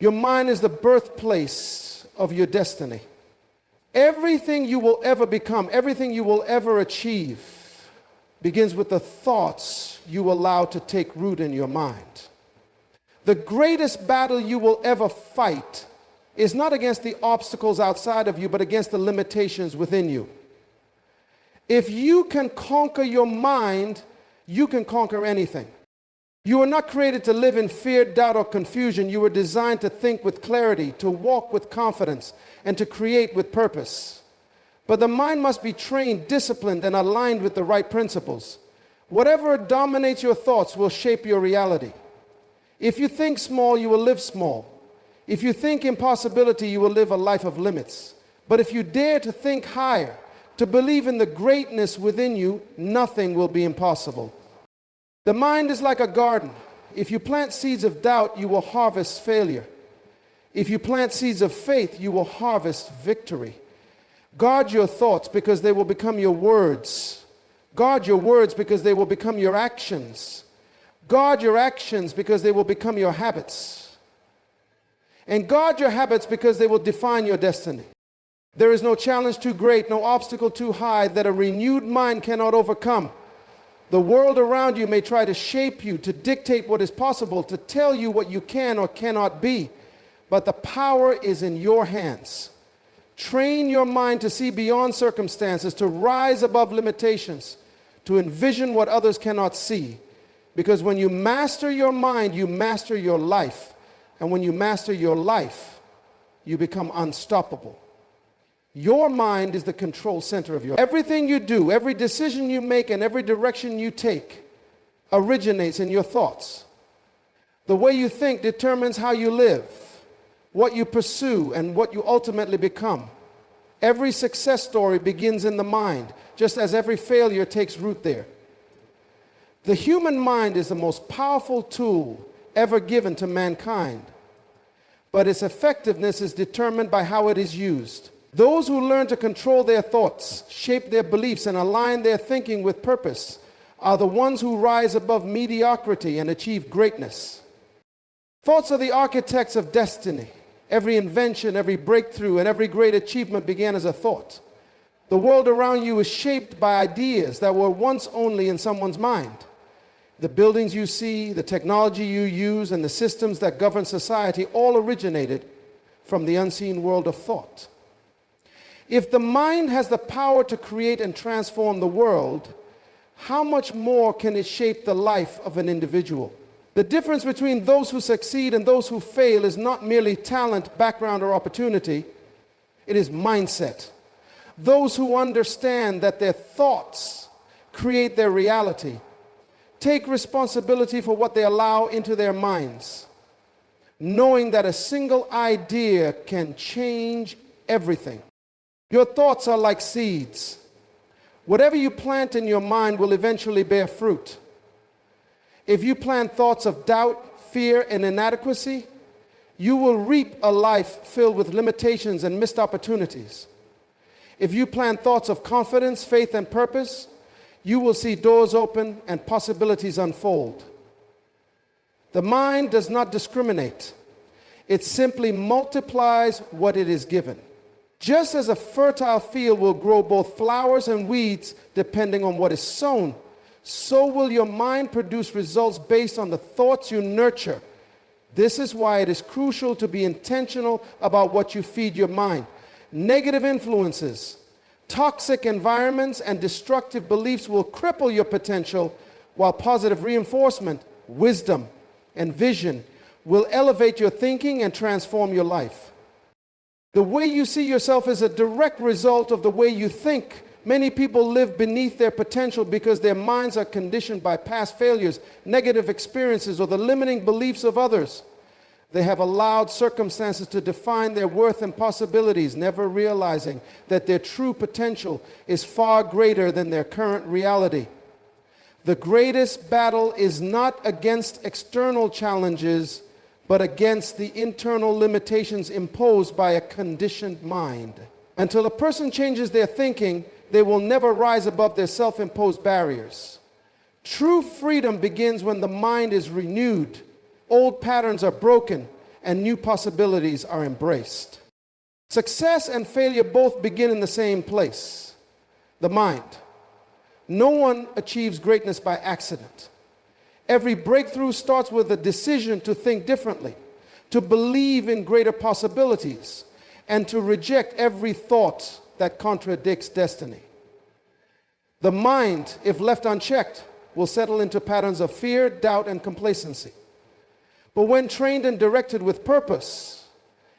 Your mind is the birthplace of your destiny. Everything you will ever become, everything you will ever achieve, begins with the thoughts you allow to take root in your mind. The greatest battle you will ever fight is not against the obstacles outside of you, but against the limitations within you. If you can conquer your mind, you can conquer anything. You were not created to live in fear, doubt, or confusion. You were designed to think with clarity, to walk with confidence, and to create with purpose. But the mind must be trained, disciplined, and aligned with the right principles. Whatever dominates your thoughts will shape your reality. If you think small, you will live small. If you think impossibility, you will live a life of limits. But if you dare to think higher, to believe in the greatness within you, nothing will be impossible. The mind is like a garden. If you plant seeds of doubt, you will harvest failure. If you plant seeds of faith, you will harvest victory. Guard your thoughts because they will become your words. Guard your words because they will become your actions. Guard your actions because they will become your habits. And guard your habits because they will define your destiny. There is no challenge too great, no obstacle too high that a renewed mind cannot overcome. The world around you may try to shape you, to dictate what is possible, to tell you what you can or cannot be, but the power is in your hands. Train your mind to see beyond circumstances, to rise above limitations, to envision what others cannot see. Because when you master your mind, you master your life. And when you master your life, you become unstoppable. Your mind is the control center of your life. Everything you do, every decision you make, and every direction you take originates in your thoughts. The way you think determines how you live, what you pursue, and what you ultimately become. Every success story begins in the mind, just as every failure takes root there. The human mind is the most powerful tool ever given to mankind, but its effectiveness is determined by how it is used. Those who learn to control their thoughts, shape their beliefs, and align their thinking with purpose are the ones who rise above mediocrity and achieve greatness. Thoughts are the architects of destiny. Every invention, every breakthrough, and every great achievement began as a thought. The world around you is shaped by ideas that were once only in someone's mind. The buildings you see, the technology you use, and the systems that govern society all originated from the unseen world of thought. If the mind has the power to create and transform the world, how much more can it shape the life of an individual? The difference between those who succeed and those who fail is not merely talent, background, or opportunity. It is mindset. Those who understand that their thoughts create their reality take responsibility for what they allow into their minds, knowing that a single idea can change everything. Your thoughts are like seeds. Whatever you plant in your mind will eventually bear fruit. If you plant thoughts of doubt, fear, and inadequacy, you will reap a life filled with limitations and missed opportunities. If you plant thoughts of confidence, faith, and purpose, you will see doors open and possibilities unfold. The mind does not discriminate. It simply multiplies what it is given. Just as a fertile field will grow both flowers and weeds depending on what is sown, so will your mind produce results based on the thoughts you nurture. This is why it is crucial to be intentional about what you feed your mind. Negative influences, toxic environments, and destructive beliefs will cripple your potential, while positive reinforcement, wisdom, and vision will elevate your thinking and transform your life. The way you see yourself is a direct result of the way you think. Many people live beneath their potential because their minds are conditioned by past failures, negative experiences, or the limiting beliefs of others. They have allowed circumstances to define their worth and possibilities, never realizing that their true potential is far greater than their current reality. The greatest battle is not against external challenges, but against the internal limitations imposed by a conditioned mind. Until a person changes their thinking, they will never rise above their self-imposed barriers. True freedom begins when the mind is renewed, old patterns are broken, and new possibilities are embraced. Success and failure both begin in the same place, the mind. No one achieves greatness by accident. Every breakthrough starts with a decision to think differently, to believe in greater possibilities, and to reject every thought that contradicts destiny. The mind, if left unchecked, will settle into patterns of fear, doubt, and complacency. But when trained and directed with purpose,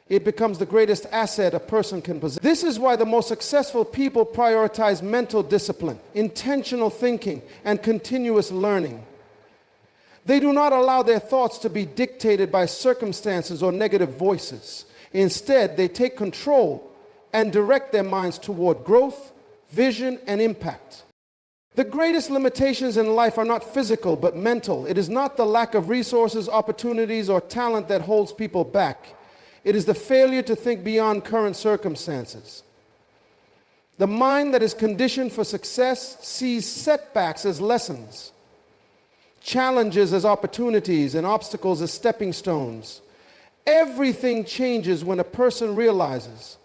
it becomes the greatest asset a person can possess. This is why the most successful people prioritize mental discipline, intentional thinking, and continuous learning. They do not allow their thoughts to be dictated by circumstances or negative voices. Instead, they take control and direct their minds toward growth, vision, and impact. The greatest limitations in life are not physical, but mental. It is not the lack of resources, opportunities, or talent that holds people back. It is the failure to think beyond current circumstances. The mind that is conditioned for success sees setbacks as lessons, challenges as opportunities, and obstacles as stepping stones. Everything changes when a person realizes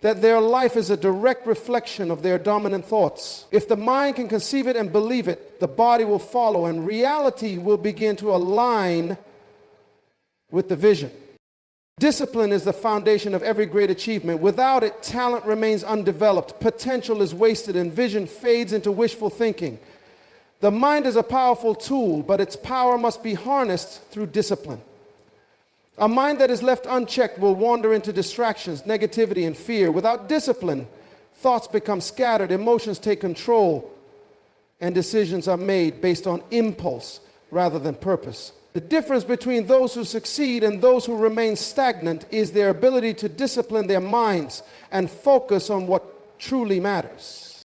that their life is a direct reflection of their dominant thoughts. If the mind can conceive it and believe it, the body will follow, and reality will begin to align with the vision. Discipline is the foundation of every great achievement. Without it, talent remains undeveloped, potential is wasted, and vision fades into wishful thinking. The mind is a powerful tool, but its power must be harnessed through discipline. A mind that is left unchecked will wander into distractions, negativity, and fear. Without discipline, thoughts become scattered, emotions take control, and decisions are made based on impulse rather than purpose. The difference between those who succeed and those who remain stagnant is their ability to discipline their minds and focus on what truly matters.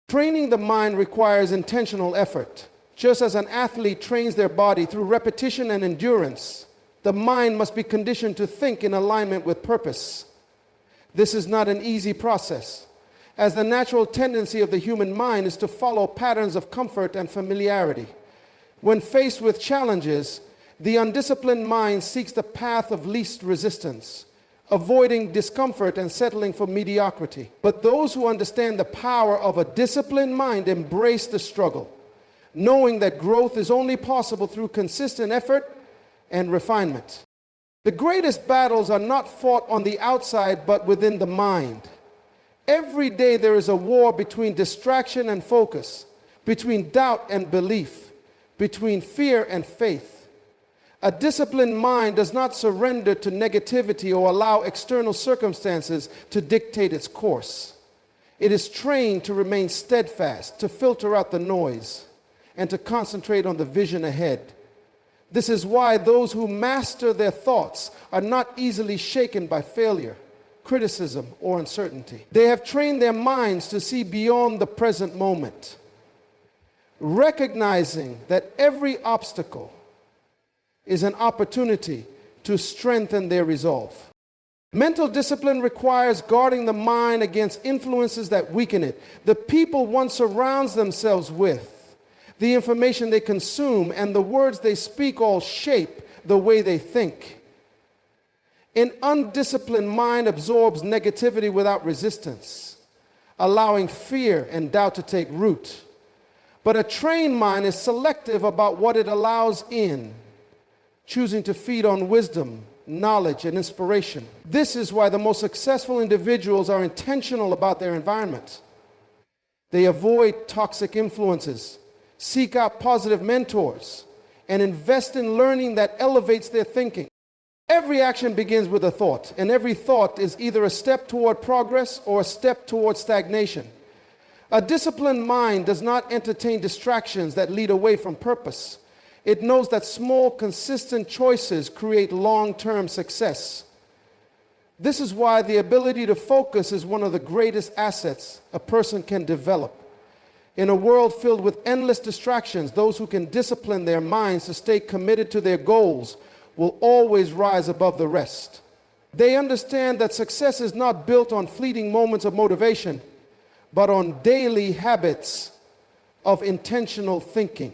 Training the mind requires intentional effort. Just as an athlete trains their body through repetition and endurance, the mind must be conditioned to think in alignment with purpose. This is not an easy process, as the natural tendency of the human mind is to follow patterns of comfort and familiarity. When faced with challenges, the undisciplined mind seeks the path of least resistance, avoiding discomfort and settling for mediocrity. But those who understand the power of a disciplined mind embrace the struggle, knowing that growth is only possible through consistent effort and refinement. The greatest battles are not fought on the outside, but within the mind. Every day there is a war between distraction and focus, between doubt and belief, between fear and faith. A disciplined mind does not surrender to negativity or allow external circumstances to dictate its course. It is trained to remain steadfast, to filter out the noise, and to concentrate on the vision ahead. This is why those who master their thoughts are not easily shaken by failure, criticism, or uncertainty. They have trained their minds to see beyond the present moment, recognizing that every obstacle is an opportunity to strengthen their resolve. Mental discipline requires guarding the mind against influences that weaken it. The people one surrounds themselves with, the information they consume, and the words they speak all shape the way they think. An undisciplined mind absorbs negativity without resistance, allowing fear and doubt to take root. But a trained mind is selective about what it allows in, choosing to feed on wisdom, knowledge, and inspiration. This is why the most successful individuals are intentional about their environment. They avoid toxic influences, seek out positive mentors, and invest in learning that elevates their thinking. Every action begins with a thought, and every thought is either a step toward progress or a step toward stagnation. A disciplined mind does not entertain distractions that lead away from purpose. It knows that small, consistent choices create long-term success. This is why the ability to focus is one of the greatest assets a person can develop. In a world filled with endless distractions, those who can discipline their minds to stay committed to their goals will always rise above the rest. They understand that success is not built on fleeting moments of motivation, but on daily habits of intentional thinking.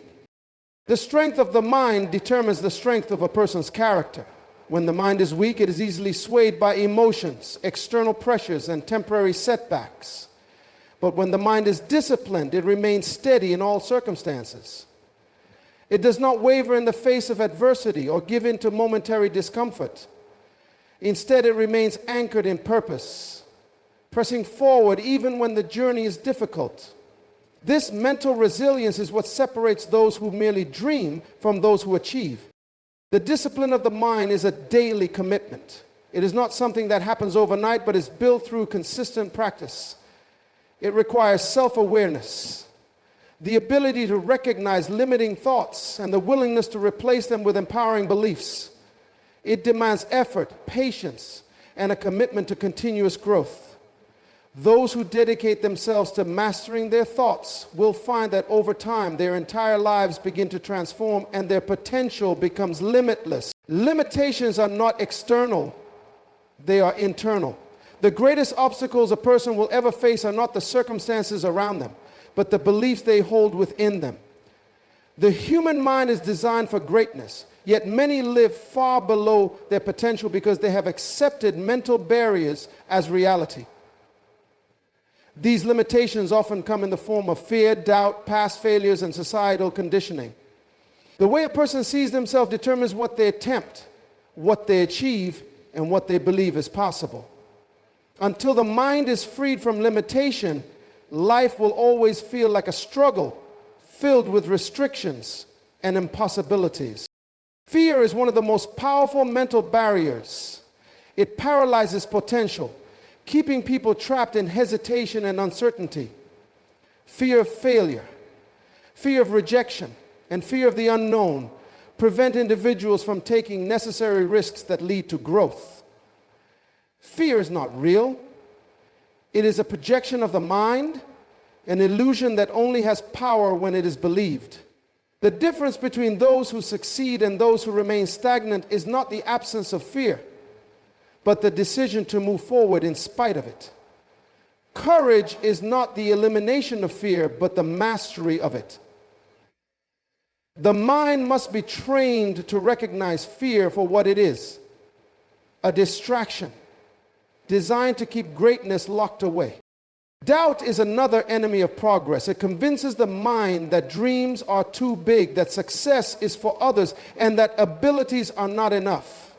The strength of the mind determines the strength of a person's character. When the mind is weak, it is easily swayed by emotions, external pressures, and temporary setbacks. But when the mind is disciplined, it remains steady in all circumstances. It does not waver in the face of adversity or give in to momentary discomfort. Instead, it remains anchored in purpose, pressing forward even when the journey is difficult. This mental resilience is what separates those who merely dream from those who achieve. The discipline of the mind is a daily commitment. It is not something that happens overnight, but is built through consistent practice. It requires self-awareness, the ability to recognize limiting thoughts, and the willingness to replace them with empowering beliefs. It demands effort, patience, and a commitment to continuous growth. Those who dedicate themselves to mastering their thoughts will find that over time their entire lives begin to transform and their potential becomes limitless. Limitations are not external, they are internal. The greatest obstacles a person will ever face are not the circumstances around them, but the beliefs they hold within them. The human mind is designed for greatness, yet many live far below their potential because they have accepted mental barriers as reality. These limitations often come in the form of fear, doubt, past failures, and societal conditioning. The way a person sees themselves determines what they attempt, what they achieve, and what they believe is possible. Until the mind is freed from limitation, life will always feel like a struggle filled with restrictions and impossibilities. Fear is one of the most powerful mental barriers. It paralyzes potential, keeping people trapped in hesitation and uncertainty. Fear of failure, fear of rejection, and fear of the unknown prevent individuals from taking necessary risks that lead to growth. Fear is not real. It is a projection of the mind, an illusion that only has power when it is believed. The difference between those who succeed and those who remain stagnant is not the absence of fear, but the decision to move forward in spite of it. Courage is not the elimination of fear, but the mastery of it. The mind must be trained to recognize fear for what it is, a distraction designed to keep greatness locked away. Doubt is another enemy of progress. It convinces the mind that dreams are too big, that success is for others, and that abilities are not enough.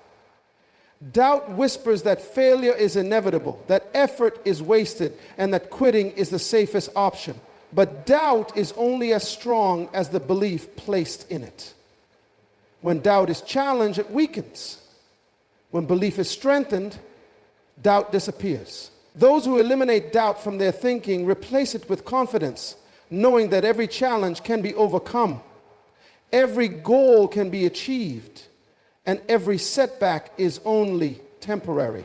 Doubt whispers that failure is inevitable, that effort is wasted, and that quitting is the safest option. But doubt is only as strong as the belief placed in it. When doubt is challenged, it weakens. When belief is strengthened, doubt disappears. Those who eliminate doubt from their thinking replace it with confidence, knowing that every challenge can be overcome, every goal can be achieved, and every setback is only temporary.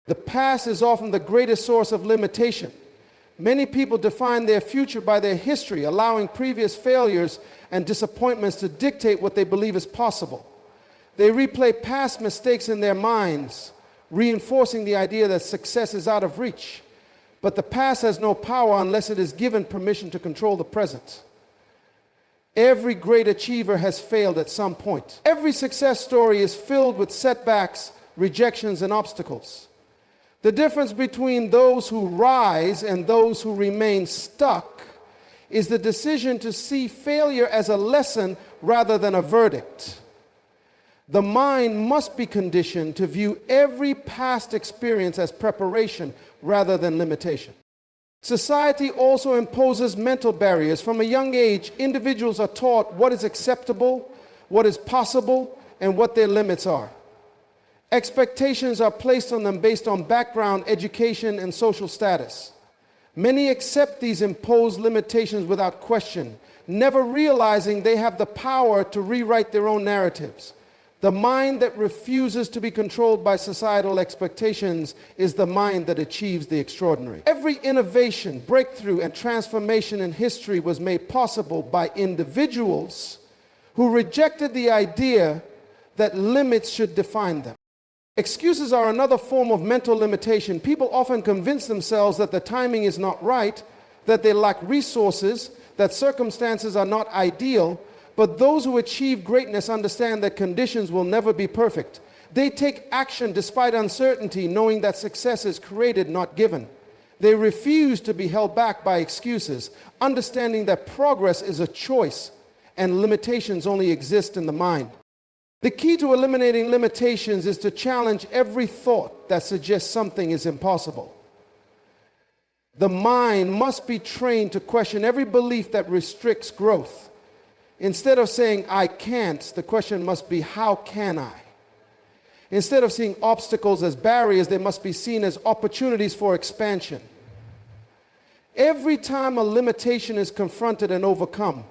The past is often the greatest source of limitation. Many people define their future by their history, allowing previous failures and disappointments to dictate what they believe is possible. They replay past mistakes in their minds, reinforcing the idea that success is out of reach. But the past has no power unless it is given permission to control the present. Every great achiever has failed at some point. Every success story is filled with setbacks, rejections, and obstacles. The difference between those who rise and those who remain stuck is the decision to see failure as a lesson rather than a verdict. The mind must be conditioned to view every past experience as preparation rather than limitation. Society also imposes mental barriers. From a young age, individuals are taught what is acceptable, what is possible, and what their limits are. Expectations are placed on them based on background, education, and social status. Many accept these imposed limitations without question, never realizing they have the power to rewrite their own narratives. The mind that refuses to be controlled by societal expectations is the mind that achieves the extraordinary. Every innovation, breakthrough, and transformation in history was made possible by individuals who rejected the idea that limits should define them. Excuses are another form of mental limitation. People often convince themselves that the timing is not right, that they lack resources, that circumstances are not ideal. But those who achieve greatness understand that conditions will never be perfect. They take action despite uncertainty, knowing that success is created, not given. They refuse to be held back by excuses, understanding that progress is a choice and limitations only exist in the mind. The key to eliminating limitations is to challenge every thought that suggests something is impossible. The mind must be trained to question every belief that restricts growth. Instead of saying, I can't, the question must be, how can I? Instead of seeing obstacles as barriers, they must be seen as opportunities for expansion. Every time a limitation is confronted and overcome,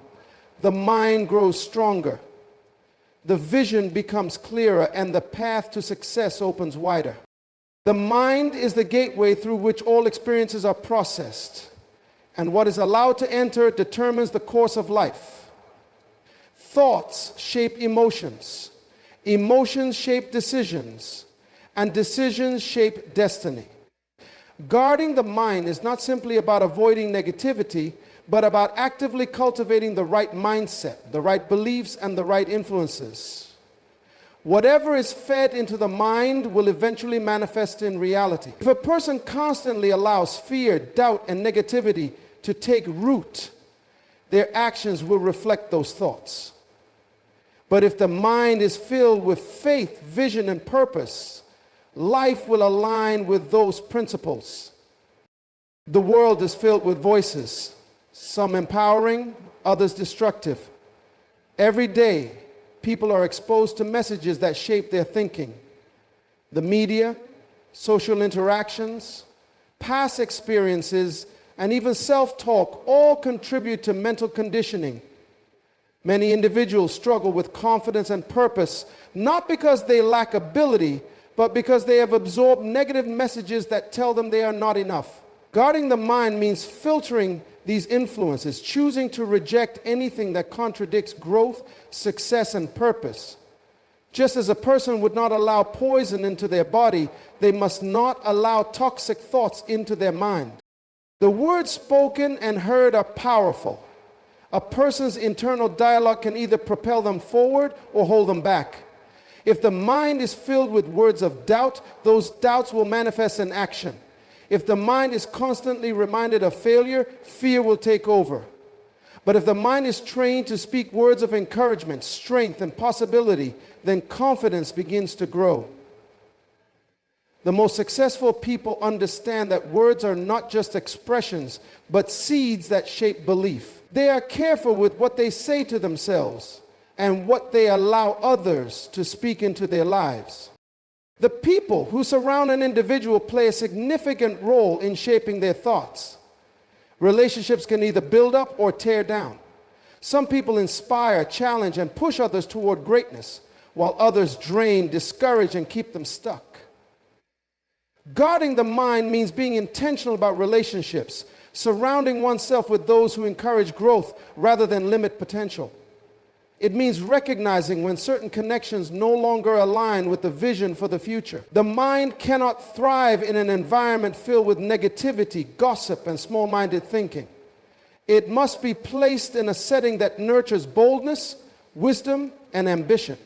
the mind grows stronger. The vision becomes clearer and the path to success opens wider. The mind is the gateway through which all experiences are processed, and what is allowed to enter determines the course of life. Thoughts shape emotions, emotions shape decisions, and decisions shape destiny. Guarding the mind is not simply about avoiding negativity, but about actively cultivating the right mindset, the right beliefs, and the right influences. Whatever is fed into the mind will eventually manifest in reality. If a person constantly allows fear, doubt, and negativity to take root, their actions will reflect those thoughts. But if the mind is filled with faith, vision, and purpose, life will align with those principles. The world is filled with voices, some empowering, others destructive. Every day, people are exposed to messages that shape their thinking. The media, social interactions, past experiences, and even self-talk all contribute to mental conditioning. Many individuals struggle with confidence and purpose, not because they lack ability, but because they have absorbed negative messages that tell them they are not enough. Guarding the mind means filtering these influences, choosing to reject anything that contradicts growth, success, and purpose. Just as a person would not allow poison into their body, they must not allow toxic thoughts into their mind. The words spoken and heard are powerful. A person's internal dialogue can either propel them forward or hold them back. If the mind is filled with words of doubt, those doubts will manifest in action. If the mind is constantly reminded of failure, fear will take over. But if the mind is trained to speak words of encouragement, strength, and possibility, then confidence begins to grow. The most successful people understand that words are not just expressions, but seeds that shape belief. They are careful with what they say to themselves and what they allow others to speak into their lives. The people who surround an individual play a significant role in shaping their thoughts. Relationships can either build up or tear down. Some people inspire, challenge, and push others toward greatness, while others drain, discourage, and keep them stuck. Guarding the mind means being intentional about relationships, surrounding oneself with those who encourage growth rather than limit potential. It means recognizing when certain connections no longer align with the vision for the future. The mind cannot thrive in an environment filled with negativity, gossip, and small-minded thinking. It must be placed in a setting that nurtures boldness, wisdom, and ambition.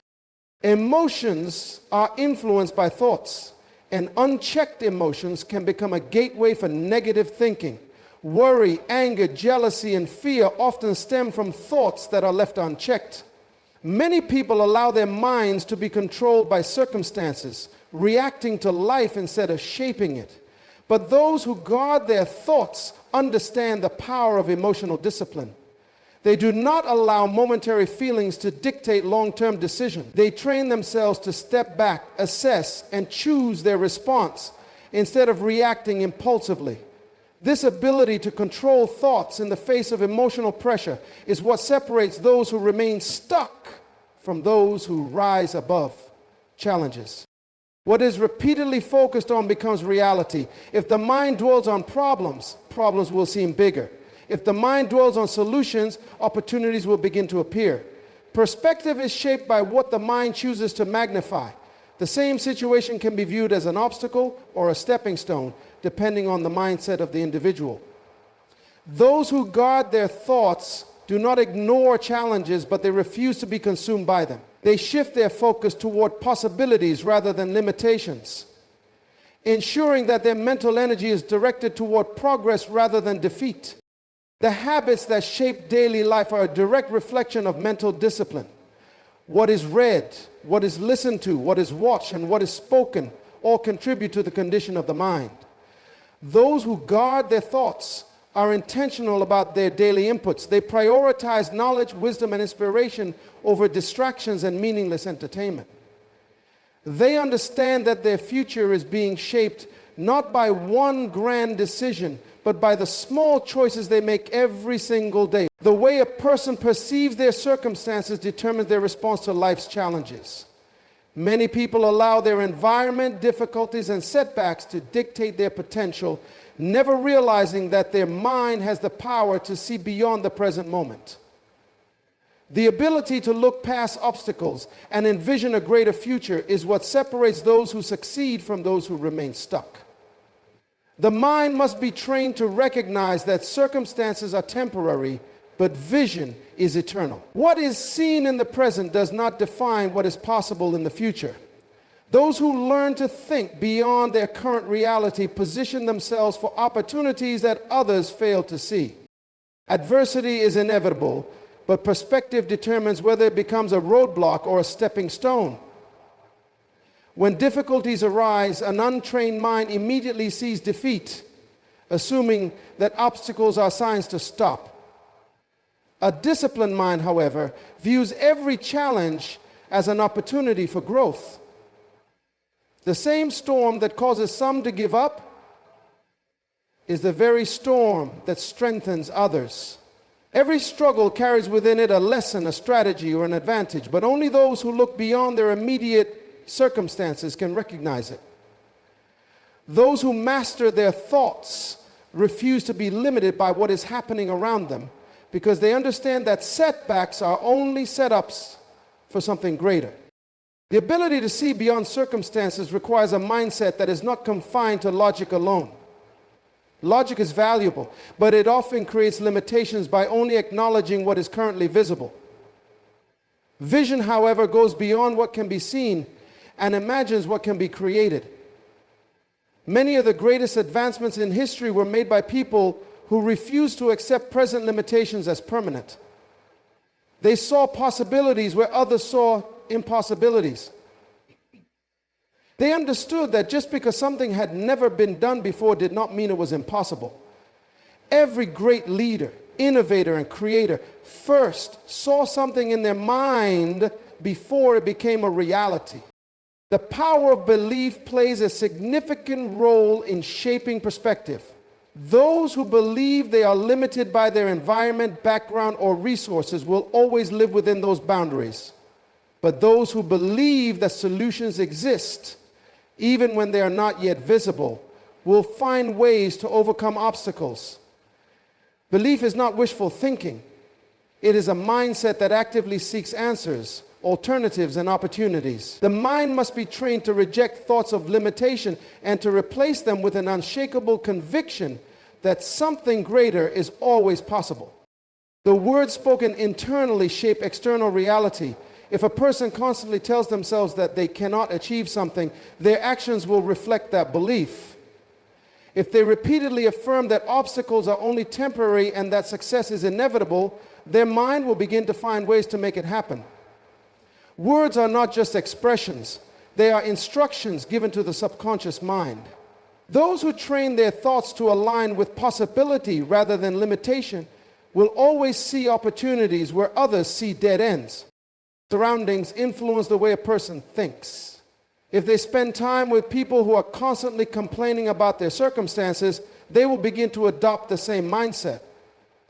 Emotions are influenced by thoughts, and unchecked emotions can become a gateway for negative thinking. Worry, anger, jealousy, and fear often stem from thoughts that are left unchecked. Many people allow their minds to be controlled by circumstances, reacting to life instead of shaping it. But those who guard their thoughts understand the power of emotional discipline. They do not allow momentary feelings to dictate long-term decisions. They train themselves to step back, assess, and choose their response instead of reacting impulsively. This ability to control thoughts in the face of emotional pressure is what separates those who remain stuck from those who rise above challenges. What is repeatedly focused on becomes reality. If the mind dwells on problems, problems will seem bigger. If the mind dwells on solutions, opportunities will begin to appear. Perspective is shaped by what the mind chooses to magnify. The same situation can be viewed as an obstacle or a stepping stone, depending on the mindset of the individual. Those who guard their thoughts do not ignore challenges, but they refuse to be consumed by them. They shift their focus toward possibilities rather than limitations, ensuring that their mental energy is directed toward progress rather than defeat. The habits that shape daily life are a direct reflection of mental discipline. What is read, what is listened to, what is watched, and what is spoken all contribute to the condition of the mind. Those who guard their thoughts are intentional about their daily inputs. They prioritize knowledge, wisdom, and inspiration over distractions and meaningless entertainment. They understand that their future is being shaped not by one grand decision, but by the small choices they make every single day. The way a person perceives their circumstances determines their response to life's challenges. Many people allow their environment, difficulties, and setbacks to dictate their potential, never realizing that their mind has the power to see beyond the present moment. The ability to look past obstacles and envision a greater future is what separates those who succeed from those who remain stuck. The mind must be trained to recognize that circumstances are temporary, but vision is eternal. What is seen in the present does not define what is possible in the future. Those who learn to think beyond their current reality position themselves for opportunities that others fail to see. Adversity is inevitable, but perspective determines whether it becomes a roadblock or a stepping stone. When difficulties arise, an untrained mind immediately sees defeat, assuming that obstacles are signs to stop. A disciplined mind, however, views every challenge as an opportunity for growth. The same storm that causes some to give up is the very storm that strengthens others. Every struggle carries within it a lesson, a strategy, or an advantage, but only those who look beyond their immediate circumstances can recognize it. Those who master their thoughts refuse to be limited by what is happening around them, because they understand that setbacks are only setups for something greater. The ability to see beyond circumstances requires a mindset that is not confined to logic alone. Logic is valuable, but it often creates limitations by only acknowledging what is currently visible. Vision, however, goes beyond what can be seen and imagines what can be created. Many of the greatest advancements in history were made by people who refused to accept present limitations as permanent. They saw possibilities where others saw impossibilities. They understood that just because something had never been done before did not mean it was impossible. Every great leader, innovator, and creator first saw something in their mind before it became a reality. The power of belief plays a significant role in shaping perspective. Those who believe they are limited by their environment, background, or resources will always live within those boundaries. But those who believe that solutions exist, even when they are not yet visible, will find ways to overcome obstacles. Belief is not wishful thinking. It is a mindset that actively seeks answers, alternatives, and opportunities. The mind must be trained to reject thoughts of limitation and to replace them with an unshakable conviction that something greater is always possible. The words spoken internally shape external reality. If a person constantly tells themselves that they cannot achieve something, their actions will reflect that belief. If they repeatedly affirm that obstacles are only temporary and that success is inevitable, their mind will begin to find ways to make it happen. Words are not just expressions. They are instructions given to the subconscious mind. Those who train their thoughts to align with possibility rather than limitation will always see opportunities where others see dead ends. Surroundings influence the way a person thinks. If they spend time with people who are constantly complaining about their circumstances, they will begin to adopt the same mindset.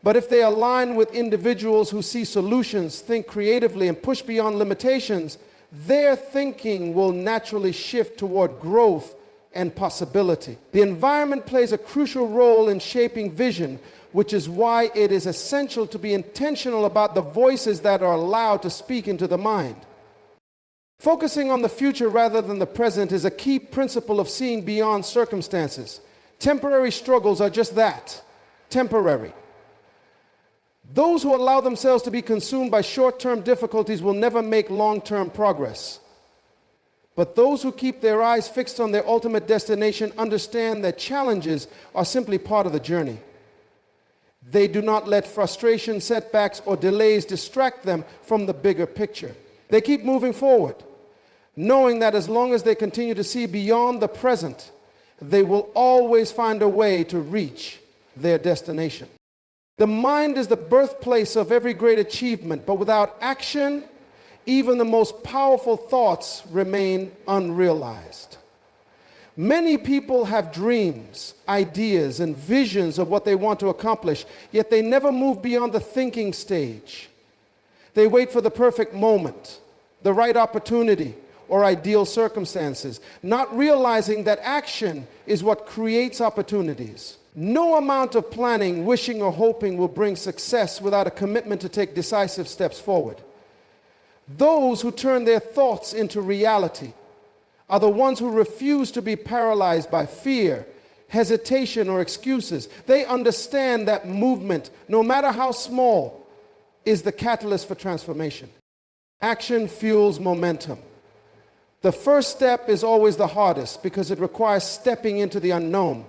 But if they align with individuals who see solutions, think creatively, and push beyond limitations, their thinking will naturally shift toward growth and possibility. The environment plays a crucial role in shaping vision, which is why it is essential to be intentional about the voices that are allowed to speak into the mind. Focusing on the future rather than the present is a key principle of seeing beyond circumstances. Temporary struggles are just that, temporary. Those who allow themselves to be consumed by short-term difficulties will never make long-term progress. But those who keep their eyes fixed on their ultimate destination understand that challenges are simply part of the journey. They do not let frustration, setbacks, or delays distract them from the bigger picture. They keep moving forward, knowing that as long as they continue to see beyond the present, they will always find a way to reach their destination. The mind is the birthplace of every great achievement, but without action, even the most powerful thoughts remain unrealized. Many people have dreams, ideas, and visions of what they want to accomplish, yet they never move beyond the thinking stage. They wait for the perfect moment, the right opportunity, or ideal circumstances, not realizing that action is what creates opportunities. No amount of planning, wishing, or hoping will bring success without a commitment to take decisive steps forward. Those who turn their thoughts into reality are the ones who refuse to be paralyzed by fear, hesitation, or excuses. They understand that movement, no matter how small, is the catalyst for transformation. Action fuels momentum. The first step is always the hardest because it requires stepping into the unknown.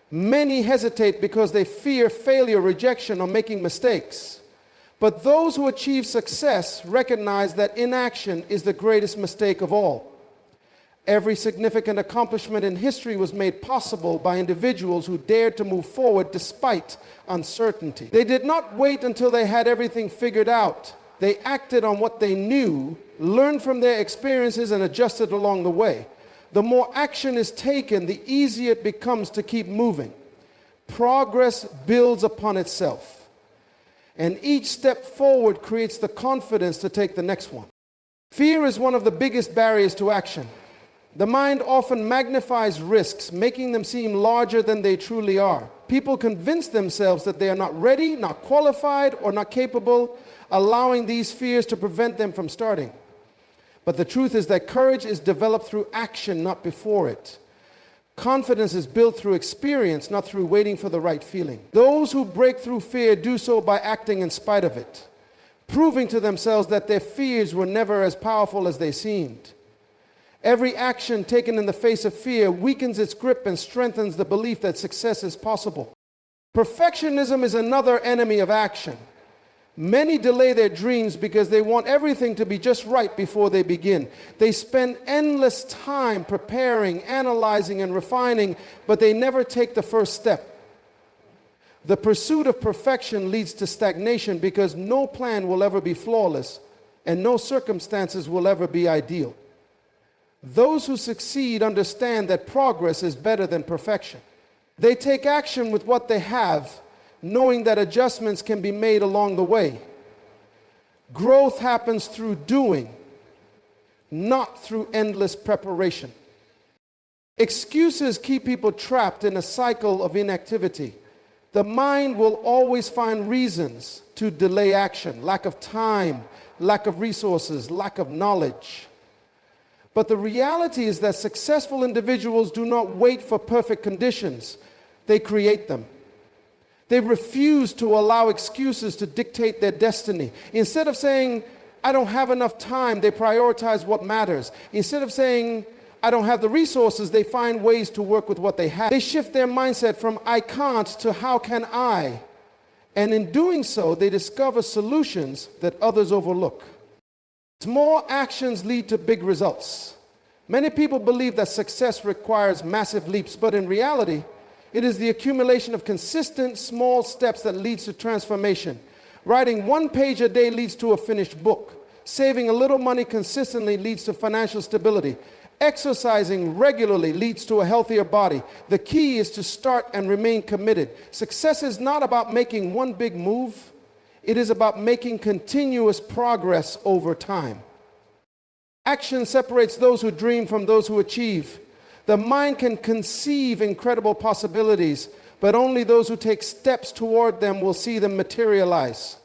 Many hesitate because they fear failure, rejection, or making mistakes. But those who achieve success recognize that inaction is the greatest mistake of all. Every significant accomplishment in history was made possible by individuals who dared to move forward despite uncertainty. They did not wait until they had everything figured out. They acted on what they knew, learned from their experiences, and adjusted along the way. The more action is taken, the easier it becomes to keep moving. Progress builds upon itself, and each step forward creates the confidence to take the next one. Fear is one of the biggest barriers to action. The mind often magnifies risks, making them seem larger than they truly are. People convince themselves that they are not ready, not qualified, or not capable, allowing these fears to prevent them from starting. But the truth is that courage is developed through action, not before it. Confidence is built through experience, not through waiting for the right feeling. Those who break through fear do so by acting in spite of it, proving to themselves that their fears were never as powerful as they seemed. Every action taken in the face of fear weakens its grip and strengthens the belief that success is possible. Perfectionism is another enemy of action. Many delay their dreams because they want everything to be just right before they begin. They spend endless time preparing, analyzing, and refining, but they never take the first step. The pursuit of perfection leads to stagnation because no plan will ever be flawless and no circumstances will ever be ideal. Those who succeed understand that progress is better than perfection. They take action with what they have, knowing that adjustments can be made along the way. Growth happens through doing, not through endless preparation. Excuses keep people trapped in a cycle of inactivity. The mind will always find reasons to delay action: lack of time, lack of resources, lack of knowledge. But the reality is that successful individuals do not wait for perfect conditions. They create them. They refuse to allow excuses to dictate their destiny. Instead of saying, I don't have enough time, they prioritize what matters. Instead of saying, I don't have the resources, they find ways to work with what they have. They shift their mindset from I can't to how can I? And in doing so, they discover solutions that others overlook. Small actions lead to big results. Many people believe that success requires massive leaps, but in reality, it is the accumulation of consistent small steps that leads to transformation. Writing 1 page a day leads to a finished book. Saving a little money consistently leads to financial stability. Exercising regularly leads to a healthier body. The key is to start and remain committed. Success is not about making one big move. It is about making continuous progress over time. Action separates those who dream from those who achieve. The mind can conceive incredible possibilities, but only those who take steps toward them will see them materialize.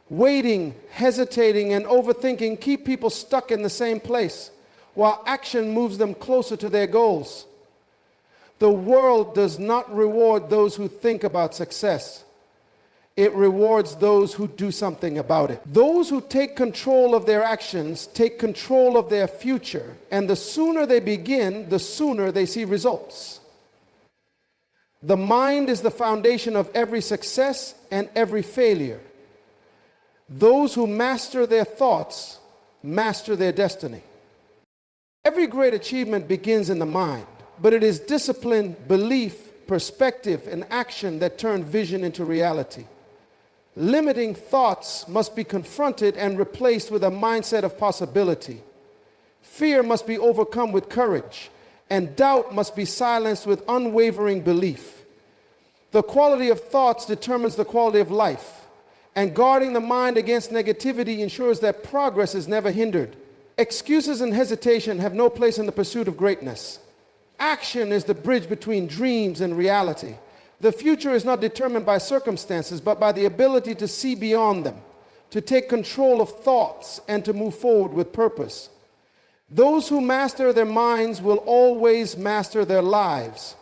Waiting, hesitating, and overthinking keep people stuck in the same place, while action moves them closer to their goals. The world does not reward those who think about success. It rewards those who do something about it. Those who take control of their actions take control of their future, and the sooner they begin, the sooner they see results. The mind is the foundation of every success and every failure. Those who master their thoughts master their destiny. Every great achievement begins in the mind, but it is discipline, belief, perspective, and action that turn vision into reality. Limiting thoughts must be confronted and replaced with a mindset of possibility. Fear must be overcome with courage, and doubt must be silenced with unwavering belief. The quality of thoughts determines the quality of life, and guarding the mind against negativity ensures that progress is never hindered. Excuses and hesitation have no place in the pursuit of greatness. Action is the bridge between dreams and reality. The future is not determined by circumstances, but by the ability to see beyond them, to take control of thoughts, and to move forward with purpose. Those who master their minds will always master their lives.